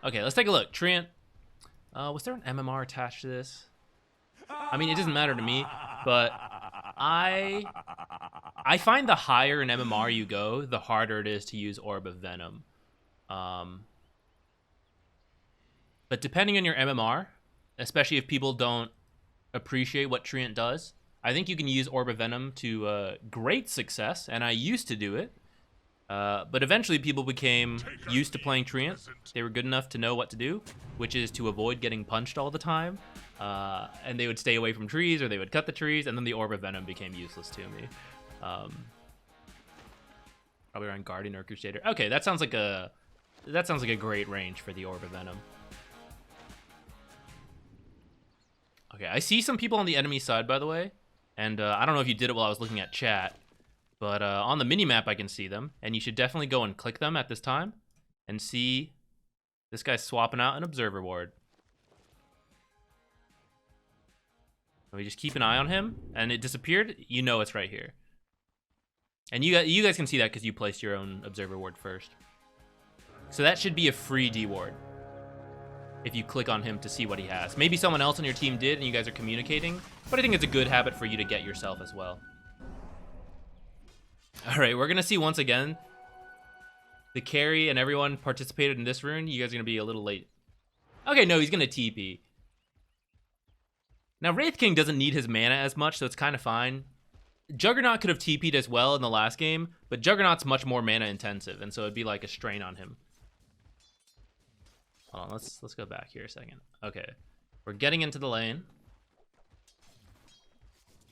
Okay, let's take a look. Treant. Was there an MMR attached to this? I mean, it doesn't matter to me, but I find the higher in MMR you go, the harder it is to use Orb of Venom. But depending on your MMR, especially if people don't appreciate what Treant does, I think you can use Orb of Venom to great success, and I used to do it. But eventually people became used to playing Treant. They were good enough to know what to do, which is to avoid getting punched all the time. And they would stay away from trees, or they would cut the trees, and then the Orb of Venom became useless to me. Probably around Guardian or Crusader. Okay, that sounds like a great range for the Orb of Venom. Okay, I see some people on the enemy side, by the way, and I don't know if you did it while I was looking at chat, but on the minimap I can see them, and you should definitely go and click them at this time and see this guy's swapping out an observer ward. We just keep an eye on him, and it disappeared. You know it's right here. And you guys can see that because you placed your own observer ward first. So that should be a free D ward if you click on him to see what he has. Maybe someone else on your team did and you guys are communicating, but I think it's a good habit for you to get yourself as well. All right, we're going to see once again the carry and everyone participated in this rune. You guys are going to be a little late. Okay, no, he's going to TP. Now, Wraith King doesn't need his mana as much, so it's kind of fine. Juggernaut could have TP'd as well in the last game, but Juggernaut's much more mana intensive, and so it'd be like a strain on him. Hold on, let's go back here a second. Okay, we're getting into the lane.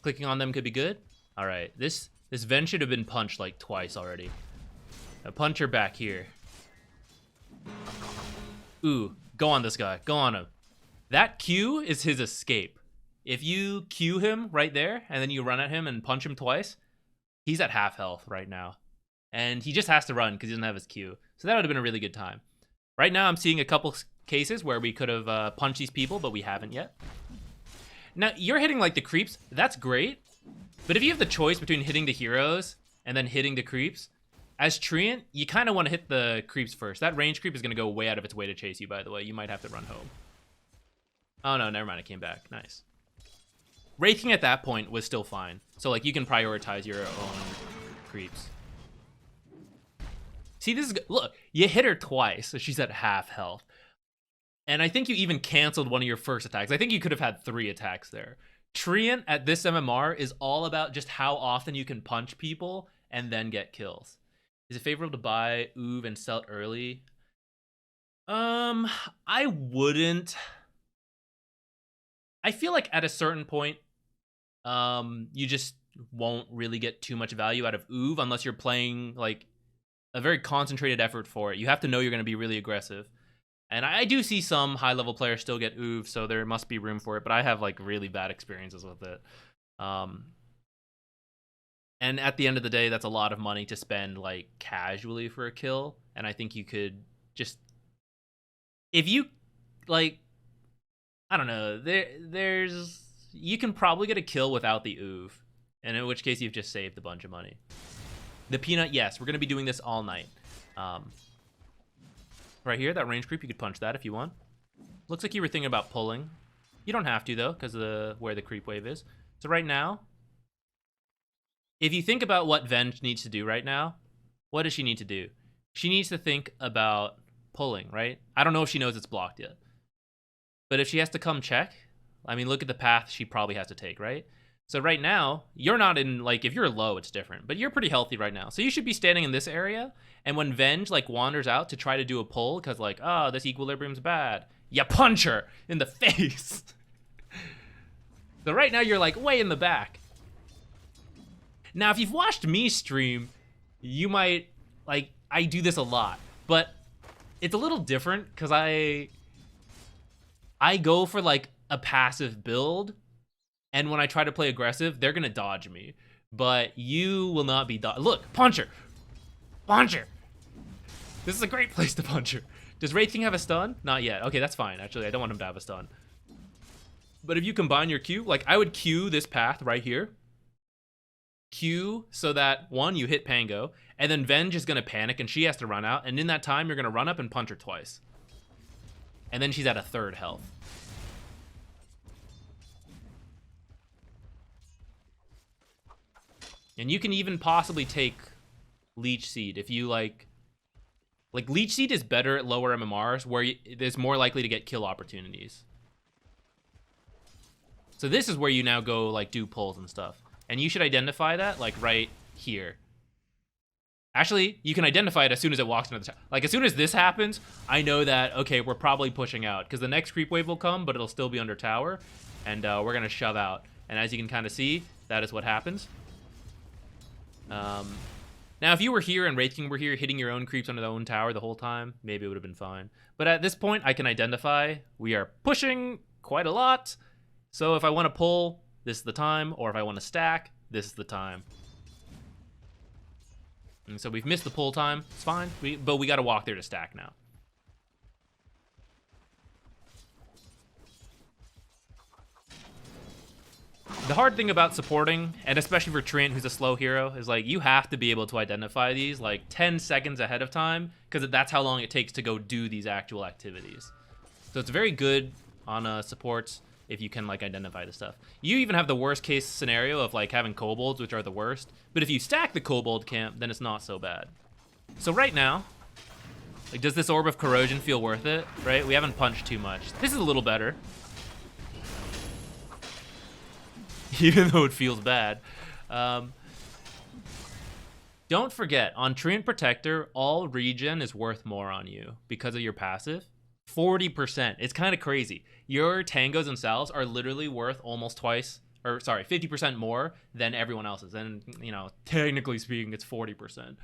Clicking on them could be good. All right, this Ven should have been punched like twice already. Now punch her back here. Ooh, go on this guy, go on him. That Q is his escape. If you Q him right there, and then you run at him and punch him twice, he's at half health right now. And he just has to run because he doesn't have his Q. So that would have been a really good time. Right now, I'm seeing a couple cases where we could have punched these people, but we haven't yet. Now, you're hitting like the creeps. That's great. But if you have the choice between hitting the heroes and then hitting the creeps, as Treant, you kind of want to hit the creeps first. That range creep is going to go way out of its way to chase you, by the way. You might have to run home. Oh, no, never mind. It came back. Nice. Wraith King at that point was still fine. So, like, you can prioritize your own creeps. See, this is good. Look, you hit her twice, so she's at half health. And I think you even canceled one of your first attacks. I think you could have had 3 attacks there. Treant at this MMR is all about just how often you can punch people and then get kills. Is it favorable to buy Oov and sell it early? I wouldn't. I feel like at a certain point, you just won't really get too much value out of Oov unless you're playing like a very concentrated effort for it. You have to know you're going to be really aggressive. And I do see some high-level players still get Oov, so there must be room for it, but I have like really bad experiences with it. And at the end of the day, that's a lot of money to spend like casually for a kill, and I think you could just, if you like, I don't know, there's you can probably get a kill without the Oov, and in which case you've just saved a bunch of money. The peanut, yes, we're going to be doing this all night. Right here, that range creep, you could punch that if you want. Looks like you were thinking about pulling. You don't have to, though, because of where the creep wave is. So right now, if you think about what Venge needs to do right now, what does she need to do? She needs to think about pulling, right? I don't know if she knows it's blocked yet. But if she has to come check, I mean, look at the path she probably has to take, right? So right now, you're not in, like, if you're low, it's different. But you're pretty healthy right now. So you should be standing in this area. And when Venge, like, wanders out to try to do a pull, because, like, oh, this equilibrium's bad, you punch her in the face. So right now, you're, like, way in the back. Now, if you've watched me stream, you might, like, I do this a lot. But it's a little different, because I go for, like, a passive build. And when I try to play aggressive, they're going to dodge me. But you will not be dodged. Look, punch her. Punch her. This is a great place to punch her. Does Wraith King have a stun? Not yet. Okay, that's fine. Actually, I don't want him to have a stun. But if you combine your Q, like I would Q this path right here. Q so that, one, you hit Pango. And then Venge is going to panic and she has to run out. And in that time, you're going to run up and punch her twice. and then she's at a third health. And you can even possibly take Leech Seed if you like Leech Seed is better at lower MMRs where there's more likely to get kill opportunities. So this is where you now go like do pulls and stuff. And you should identify that like right here. Actually, you can identify it as soon as it walks into the tower. Like as soon as this happens, I know that, okay, we're probably pushing out because the next creep wave will come, but it'll still be under tower. And we're gonna shove out. And as you can kind of see, that is what happens. Now, if you were here and Wraith King were here hitting your own creeps under their own tower the whole time, maybe it would have been fine. But at this point, I can identify we are pushing quite a lot. So if I want to pull, this is the time. Or if I want to stack, this is the time. And so we've missed the pull time. It's fine. But we got to walk there to stack now. The hard thing about supporting, and especially for Treant, who's a slow hero, is like you have to be able to identify these like 10 seconds ahead of time because that's how long it takes to go do these actual activities. So it's very good on supports if you can like identify the stuff. You even have the worst case scenario of like having kobolds, which are the worst. But if you stack the kobold camp, then it's not so bad. So right now, like does this Orb of Corrosion feel worth it? Right? We haven't punched too much. This is a little better. Even though it feels bad. Don't forget, on Treant Protector, all regen is worth more on you because of your passive. 40%. It's kind of crazy. Your tangos themselves are literally worth almost twice, or sorry, 50% more than everyone else's. And, you know, technically speaking, it's 40%.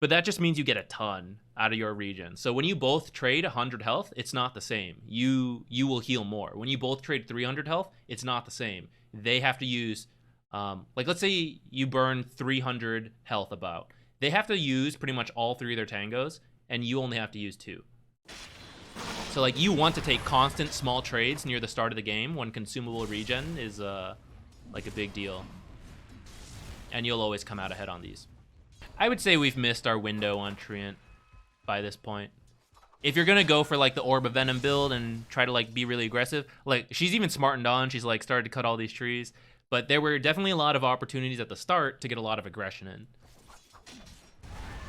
But that just means you get a ton out of your regen. So when you both trade 100 health, it's not the same. You will heal more. When you both trade 300 health, it's not the same. They have to use, like let's say you burn 300 health about. They have to use pretty much all three of their tangos, and you only have to use 2. So like you want to take constant small trades near the start of the game when consumable regen is like a big deal. And you'll always come out ahead on these. I would say we've missed our window on Treant by this point. If you're gonna go for like the Orb of Venom build and try to like be really aggressive, like she's even smartened on, she's like started to cut all these trees, but there were definitely a lot of opportunities at the start to get a lot of aggression in.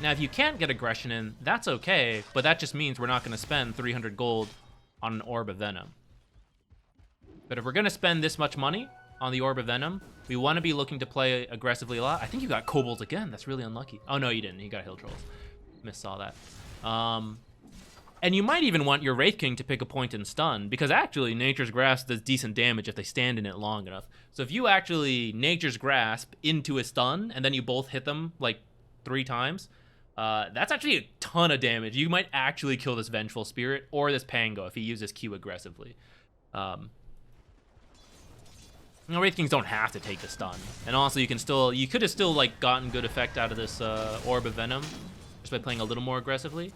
Now, if you can't get aggression in, that's okay, but that just means we're not gonna spend 300 gold on an Orb of Venom. But if we're gonna spend this much money on the Orb of Venom, we want to be looking to play aggressively a lot. I think you got kobolds again. That's really unlucky. Oh, no, you didn't. You got hill trolls. Missaw that. And you might even want your Wraith King to pick a point and stun, because actually Nature's Grasp does decent damage if they stand in it long enough. So if you actually Nature's Grasp into a stun, and then you both hit them like 3 times, that's actually a ton of damage. You might actually kill this Vengeful Spirit or this Pango if he uses Q aggressively. You know, Wraith Kings don't have to take the stun. And also you could have still like gotten good effect out of this Orb of Venom just by playing a little more aggressively.